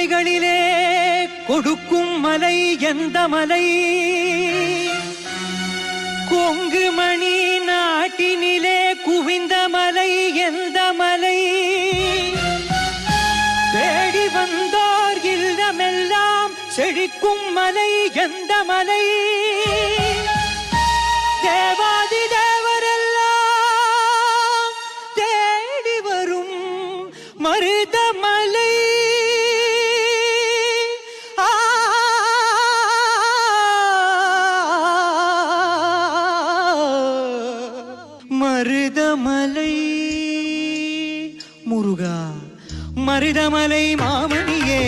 மலைகளிலே கொடுக்கும் மலை எந்த மலை? கொங்கு மணி நாட்டினிலே குவிந்த மலை எந்த மலை? தேடி வந்தோர் இல்லமெல்லாம் செழிக்கும் மலை எந்த மலை? தேவாதி தேவரெல்லாம் தேடி வரும் மருதமலை. மருதமலை முருகா, மருதமலை மாமணியே.